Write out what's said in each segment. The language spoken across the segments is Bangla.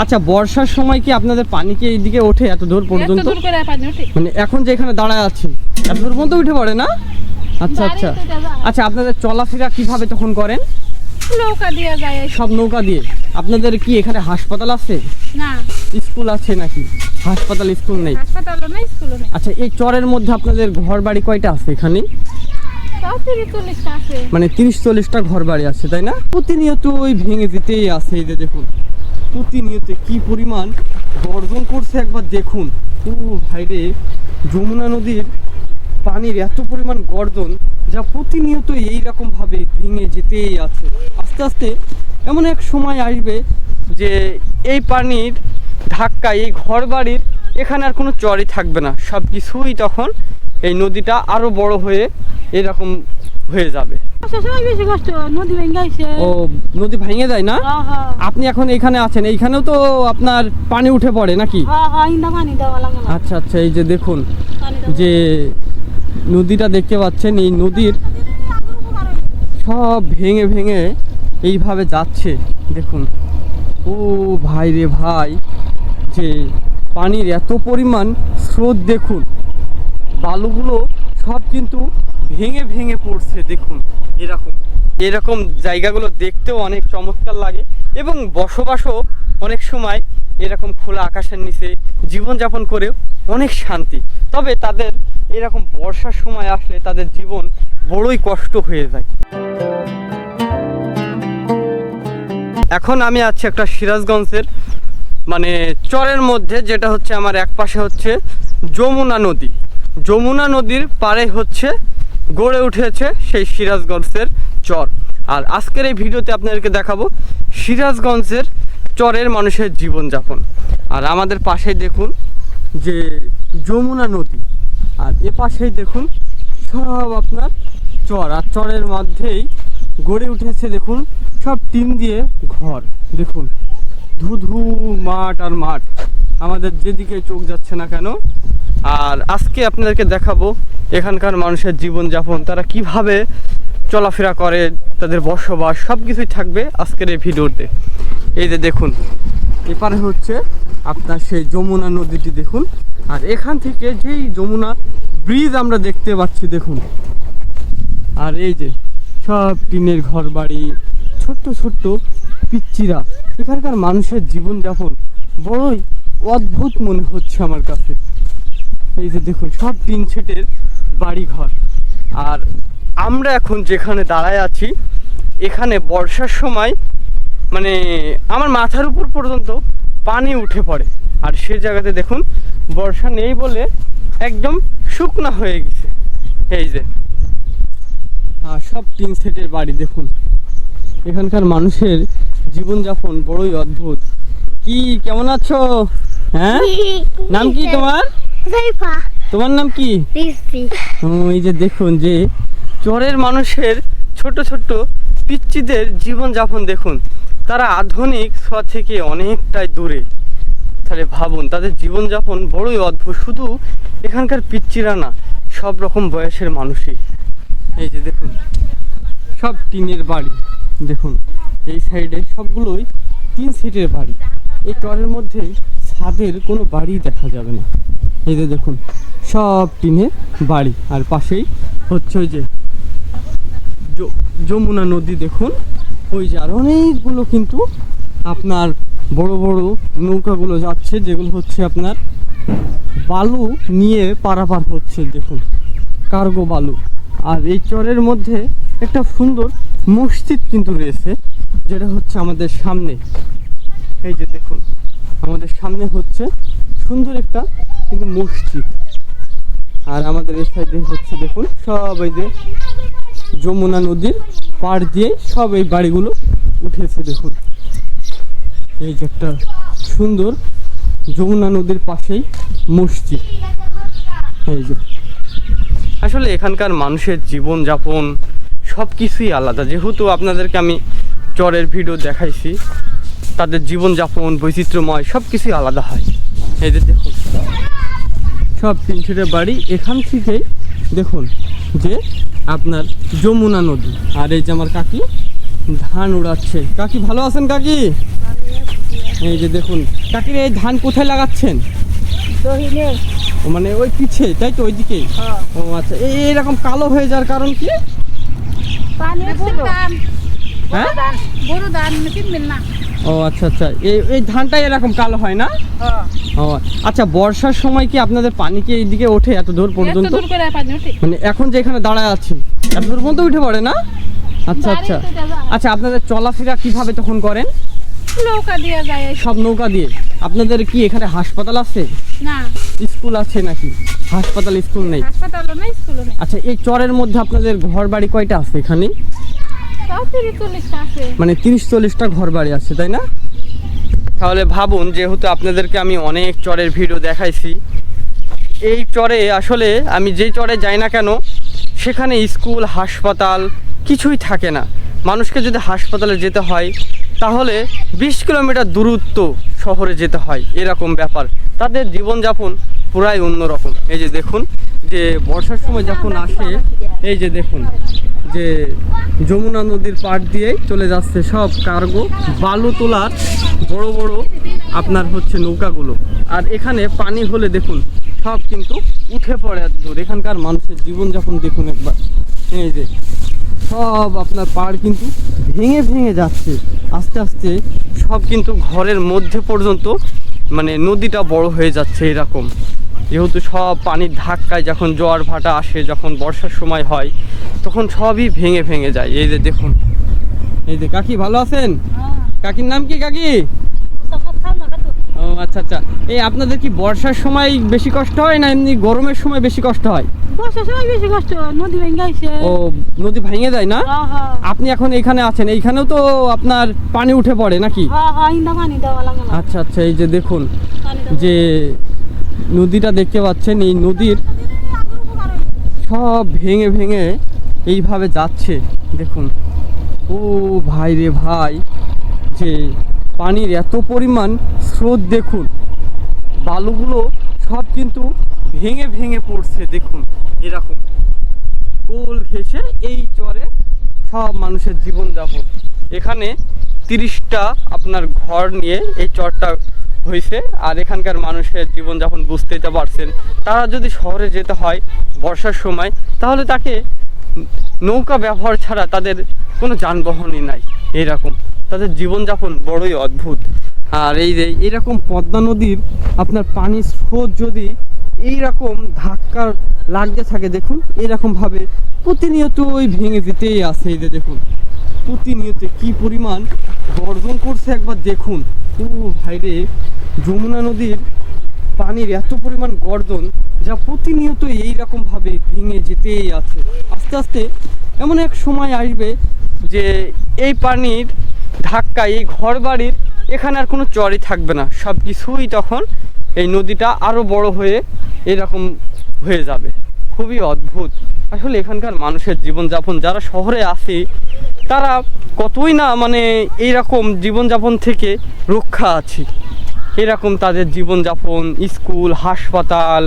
আচ্ছা, বর্ষার সময় কি আপনাদের পানি কি এইদিকে ওঠে এত দূর পর্যন্ত? মানে এখন যে এখানে দাঁড়ায় আছি এত দূর পর্যন্ত উঠে পড়ে না? আচ্ছা আচ্ছা আচ্ছা, আপনাদের চলাফেরা কিভাবে তখন করেন? নৌকা দিয়ে যায়। সব নৌকা দিয়ে। আপনাদের কি এখানে হাসপাতাল আছে? না। স্কুল আছে নাকি? হাসপাতাল স্কুল নেই। হাসপাতালও নেই, স্কুলও নেই। আচ্ছা, এই চরের মধ্যে আপনাদের ঘর বাড়ি কয়টা আছে এখানে? তাও 30-40টা আছে। মানে 30-40টা ঘর বাড়ি আছে, তাই না? প্রতিনিয়ত ওই ভেঙে যেতেই আছে। এই যে দেখুন, প্রতিনিয়ত কি পরিমাণ গর্জন করছে একবার দেখুন। ও ভাইরে, যমুনা নদীর পানির এত পরিমাণ গর্জন, যা প্রতিনিয়ত এইরকম ভাবে ভেঙে যেতেই আছে। আস্তে আস্তে এমন এক সময় আসবে যে এই পানির ধাক্কায় এই ঘর বাড়ির এখানে আর কোনো চরই থাকবে না। সব কিছুই তখন এই নদীটা আরো বড় হয়ে এরকম হয়ে যাবে। বেশি কষ্ট, নদী ভেঙে গেছে। ও, নদী ভেঙে যায় না? আপনি এখন এখানে আছেন, এইখানেও তো আপনার পানি উঠে পড়ে নাকি? আচ্ছা আচ্ছা, এই যে দেখুন যে নদীটা দেখতে পাচ্ছেন, এই নদীর সব ভেঙে ভেঙে এইভাবে যাচ্ছে দেখুন। ও ভাই রে ভাই, যে পানির এত পরিমাণ স্রোত দেখুন, বালুগুলো সব কিন্তু ভেঙে ভেঙে পড়ছে দেখুন। এরকম জায়গাগুলো দেখতেও অনেক চমৎকার লাগে এবং বসবাসও অনেক সময় এরকম খোলা আকাশের নিচে জীবনযাপন করেও অনেক শান্তি। তবে তাদের এরকম বর্ষার সময় আসলে তাদের জীবন বড়ই কষ্ট হয়ে যায়। এখন আমি আছি একটা সিরাজগঞ্জের মানে চরের মধ্যে, যেটা হচ্ছে আমার এক পাশে হচ্ছে যমুনা নদী। যমুনা নদীর পাড়ে হচ্ছে গড়ে উঠেছে সেই সিরাজগঞ্জের চর। আর আজকের এই ভিডিওতে আপনাদেরকে দেখাবো সিরাজগঞ্জের চরের মানুষের জীবনযাপন। আর আমাদের পাশেই দেখুন যে যমুনা নদী, আর এ পাশেই দেখুন সব আপনার চর। আর চরের মধ্যেই গড়ে উঠেছে দেখুন সব টিন দিয়ে ঘর। দেখুন ধুধু মাঠ আর মাঠ, আমাদের যেদিকে চোখ যাচ্ছে না কেন। আর আজকে আপনাদেরকে দেখাবো এখানকার মানুষের জীবনযাপন, তারা কিভাবে চলাফেরা করে, তাদের বসবাস সব কিছুই থাকবে আজকের এই ভিডিওতে। এই যে দেখুন, এপারে হচ্ছে আপনার সেই যমুনা নদীটি দেখুন। আর এখান থেকে যেই যমুনা ব্রিজ আমরা দেখতে পাচ্ছি দেখুন। আর এই যে সব টিনের ঘর বাড়ি, ছোট্ট ছোট্ট পিচ্চিরা। এখানকার মানুষের জীবনযাপন বড়ই অদ্ভুত মনে হচ্ছে আমার কাছে। এই যে দেখুন সব টিন শেডের বাড়ি ঘর। আর আমরা এখন যেখানে দাঁড়ায় আছি, এখানে বর্ষার সময় মানে আমার মাথার উপর পর্যন্ত পানি উঠে পড়ে। আর সে জায়গাতে দেখুন বর্ষা নেই বলে একদম শুকনা হয়ে গেছে। এই যে সব টিন শেডের বাড়ি দেখুন। এখানকার মানুষের জীবনযাপন বড়ই অদ্ভুত। কি, কেমন আছো? হ্যাঁ, নাম কি তোমার? তোমার নাম কি? এই যে দেখুন যে চরের মানুষের ছোট ছোট পিচ্চিদের জীবনযাপন দেখুন। তারা আধুনিক ছোঁয়া থেকে অনেকটাই দূরে। তাহলে ভাবুন তাদের জীবনযাপন বড়ই অদ্ভুত। শুধু এখানকার পিচ্চিরা না, সব রকম বয়সের মানুষই। এই যে দেখুন সব টিনের বাড়ি দেখুন। এই সাইডে সবগুলোই টিন শেডের বাড়ি। এই চরের মধ্যে ছাদের কোনো বাড়ি দেখা যাবে না। এই যে দেখুন সব টিনের বাড়ি। আর পাশেই হচ্ছে ওই যে যমুনা নদী দেখুন। ওই যে আর অনেকগুলো কিন্তু আপনার বড় বড় নৌকাগুলো যাচ্ছে, যেগুলো হচ্ছে আপনার বালু নিয়ে পারাপার হচ্ছে দেখুন, কার্গো বালু। আর এই চরের মধ্যে একটা সুন্দর মসজিদ কিন্তু রয়েছে, যেটা হচ্ছে আমাদের সামনে। এই যে দেখুন আমাদের সামনে হচ্ছে সুন্দর একটা কিন্তু মসজিদ। আর আমাদের এই সাইডে হচ্ছে দেখুন সব এই যে যমুনা নদীর পাড় দিয়ে সব এই বাড়িগুলো উঠেছে দেখুন। এই যে একটা সুন্দর যমুনা নদীর পাশেই মসজিদ। এই যে আসলে এখানকার মানুষের জীবনযাপন সব কিছুই আলাদা। যেহেতু আপনাদেরকে আমি চরের ভিডিও দেখাইছি, তাদের জীবনযাপন বৈচিত্র্যময়, সব কিছুই আলাদা হয়। এই যে দেখুন সব টিন শেডের বাড়ি। এখান থেকেই দেখুন যে আপনার যমুনা নদী। আর এই যে আমার কাকি ধান উড়াচ্ছে। কাকি ভালো আছেন কাকি? এই যে দেখুন কাকির এই ধান কোথায় লাগাচ্ছেন? দহিনে ও মানে ওই পিছে তাই তো ওইদিকে? হ্যাঁ ও আচ্ছা, এইরকম কালো হয়ে যাওয়ার কারণ কি? পানি বড় ধান হ্যাঁ? বড় ধান কিনবেন না। ও আচ্ছা আচ্ছা, এই ধানটাই এরকম কালো হয় না? হ্যাঁ ও আচ্ছা, বর্ষার সময় কি আপনাদের পানি কি এইদিকে ওঠে এত দূর এত পর্যন্ত? দূর করে পানি ওঠে। মানে এখন যে এখানে দাঁড়ায় আছি এত দূর পর্যন্ত উঠে পড়ে না? আচ্ছা আচ্ছা বাড়িতে যাওয়া। আচ্ছা, আপনাদের চলাফেরা কিভাবে তখন করেন? নৌকা দিয়ে যায়। সব নৌকা দিয়ে? আপনাদের কি এখানে হাসপাতাল আছে, না স্কুল আছে নাকি? হাসপাতাল স্কুল নেই। হাসপাতালও নেই, স্কুলও নেই। আচ্ছা, এই চরের মধ্যে আপনাদের ঘর বাড়ি কয়টা আছে এখানে? তাও 30-40টা আছে। মানে 30-40টা ঘর বাড়ি আছে তাই না? তাহলে ভাবুন, যেহেতু আপনাদেরকে আমি অনেক চরের ভিডিও দেখাইছি, এই চরে আসলে আমি যেই চরে যাই না কেন সেখানে স্কুল হাসপাতাল কিছুই থাকে না। মানুষকে যদি হাসপাতালে যেতে হয় তাহলে 20 কিলোমিটার দূরত্ব শহরে যেতে হয়, এরকম ব্যাপার। তাদের জীবনযাপন পুরাই অন্যরকম। এই যে দেখুন, যে বর্ষার সময় যখন আসে, এই যে দেখুন যে যমুনা নদীর পাড় দিয়েই চলে যাচ্ছে সব কার্গো, বালু তোলার বড় বড় আপনার হচ্ছে নৌকাগুলো। আর এখানে পানি হলে দেখুন সব কিন্তু উঠে পড়ে এত দূর। এখানকার মানুষের জীবনযাপন দেখুন একবার। এই যে সব আপনার পাড় কিন্তু ভেঙে ভেঙে যাচ্ছে আস্তে আস্তে, সব কিন্তু ঘরের মধ্যে পর্যন্ত মানে নদীটা বড় হয়ে যাচ্ছে এরকম। যেহেতু সব পানির ধাক্কায় যখন জোয়ার ভাটা আসে, যখন বর্ষার সময় হয়, তখন সবই ভেঙে ভেঙে যায়। এই যে দেখুন, এই যে কাকি ভালো আছেন? কাকির নাম কি কাকি? ও আচ্ছা আচ্ছা, এই আপনাদের কি বর্ষার সময় বেশি কষ্ট হয় না এমনি গরমের সময় বেশি কষ্ট হয়? বর্ষার সময় বেশি কষ্ট, নদী ভেঙে গেছে। ও, নদী ভেঙে যায় না? হ্যাঁ হ্যাঁ আপনি এখন এইখানে আছেন, এইখানেও তো আপনার পানি উঠে পড়ে নাকি? হ্যাঁ হ্যাঁ, ইন্দা পানি দেওয়া লাগে না। আচ্ছা আচ্ছা, এই যে দেখুন পানি দেওয়া যে নদীটা দেখতে পাচ্ছেন, এই নদীর সব ভেঙে ভেঙে এইভাবে যাচ্ছে দেখুন। ও ভাই রে ভাই, যে পানির এত পরিমাণ স্রোত দেখুন, বালুগুলো সব কিন্তু ভেঙে ভেঙে পড়ছে দেখুন এরকম। কোল ঘেঁষে এই চরে সব মানুষের জীবনযাপন। এখানে 30টা আপনার ঘর নিয়ে এই চরটা হয়েছে। আর এখানকার মানুষের জীবনযাপন বুঝতেই তো পারছেন। তারা যদি শহরে যেতে হয় বর্ষার সময়, তাহলে তাকে নৌকা ব্যবহার ছাড়া তাদের কোনো যানবাহনই নাই এইরকম। তাদের জীবনযাপন বড়ই অদ্ভুত। আর এই যে এইরকম পদ্মা নদীর আপনার পানির স্রোত যদি এইরকম ধাক্কা লাগতে থাকে দেখুন, এইরকমভাবে প্রতিনিয়তই ভেঙে যেতেই আছে। এই যে দেখুন প্রতিনিয়ত কি পরিমাণ গর্জন করছে একবার দেখুন। ও ভাইরে, যমুনা নদীর পানির এত পরিমাণ গর্জন, যা প্রতিনিয়ত এইরকমভাবে ভেঙে যেতেই আছে। আস্তে আস্তে এমন এক সময় আসবে যে এই পানির ধাক্কায় এই ঘর বাড়ির এখানে আর কোনো চরই থাকবে না, সব কিছুই তখন এই নদীটা আরও বড় হয়ে এরকম হয়ে যাবে। খুবই অদ্ভুত আসলে এখানকার মানুষের জীবনযাপন। যারা শহরে আসে তারা কতই না মানে এইরকম জীবনযাপন থেকে রক্ষা আছে। এরকম তাদের জীবনযাপন, স্কুল হাসপাতাল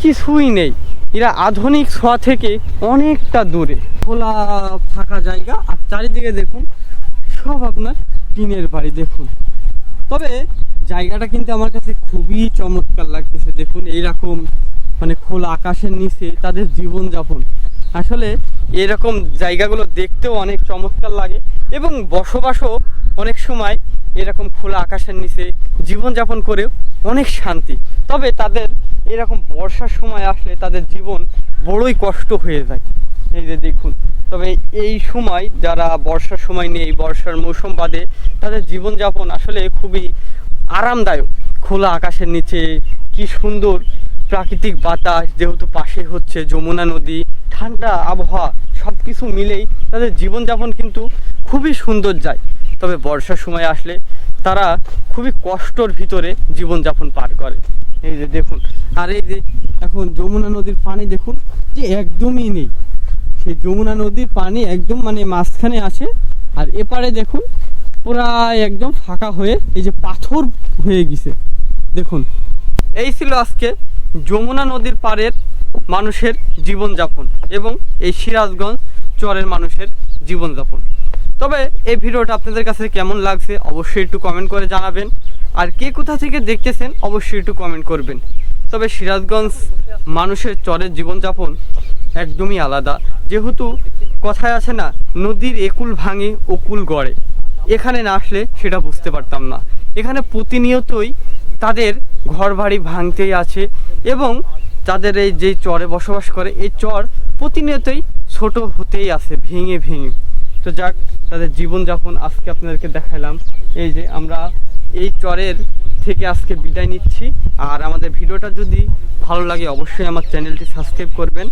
কিছুই নেই। এরা আধুনিক ছোঁয়া থেকে অনেকটা দূরে, খোলা ফাঁকা জায়গা। আর চারিদিকে দেখুন সব আপনার টিনের বাড়ি দেখুন। তবে জায়গাটা কিন্তু আমার কাছে খুবই চমৎকার লাগতেছে। দেখুন এইরকম মানে খোলা আকাশের নিচে তাদের জীবনযাপন। আসলে এরকম জায়গাগুলো দেখতেও অনেক চমৎকার লাগে এবং বসবাসও অনেক সময় এরকম খোলা আকাশের নিচে জীবনযাপন করে অনেক শান্তি। তবে তাদের এরকম বর্ষার সময় আসলে তাদের জীবন বড়ই কষ্ট হয়ে যায়। এই যে দেখুন, তবে এই সময় যারা বর্ষার সময় নেই, বর্ষার মৌসুম বাদে তাদের জীবনযাপন আসলে খুবই আরামদায়ক। খোলা আকাশের নিচে কি সুন্দর প্রাকৃতিক বাতাস, যেহেতু পাশে হচ্ছে যমুনা নদী, ঠান্ডা আবহাওয়া, সব কিছু মিলেই তাদের জীবনযাপন কিন্তু খুবই সুন্দর যায়। তবে বর্ষার সময় আসলে তারা খুবই কষ্টর ভিতরে জীবনযাপন পার করে। এই যে দেখুন, আর এই যে এখন যমুনা নদীর পানি দেখুন যে একদমই নেই। সেই যমুনা নদীর পানি একদম মানে মাঝখানে আসে, আর এপারে দেখুন পুরাই একদম ফাঁকা হয়ে এই যে পাথর হয়ে গেছে দেখুন। এই ছিল আজকে যমুনা নদীর পাড়ের মানুষের জীবনযাপন এবং এই সিরাজগঞ্জ চরের মানুষের জীবনযাপন। তবে এই ভিডিওটা আপনাদের কাছে কেমন লাগছে অবশ্যই একটু কমেন্ট করে জানাবেন। আর কে কোথা থেকে দেখতেছেন অবশ্যই একটু কমেন্ট করবেন। তবে সিরাজগঞ্জ মানুষের চরের জীবনযাপন একদমই আলাদা। যেহেতু কথায় আছে না, নদীর একুল ভাঙে ওকুল গড়ে, এখানে না আসলে সেটা বুঝতে পারতাম না। এখানে প্রতিনিয়তই তাদের ঘর বাড়ি ভাঙতেই আছে এবং তাদের এই যে চরে বসবাস করে এই চর প্রতিনিয়তই ছোট হতেই আছে ভেঙে ভেঙে। তো যাক, তাদের জীবনযাপন আজকে আপনাদেরকে দেখালাম। এই যে আমরা এই চরের থেকে আজকে বিদায় নিচ্ছি। আর আমাদের ভিডিওটা যদি ভালো লাগে অবশ্যই আমার চ্যানেলটি সাবস্ক্রাইব করবেন।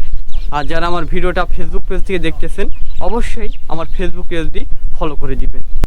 আর যারা আমার ভিডিওটা ফেসবুক পেজ থেকে দেখতেছেন অবশ্যই আমার ফেসবুক পেজটি ফলো করে দিবেন।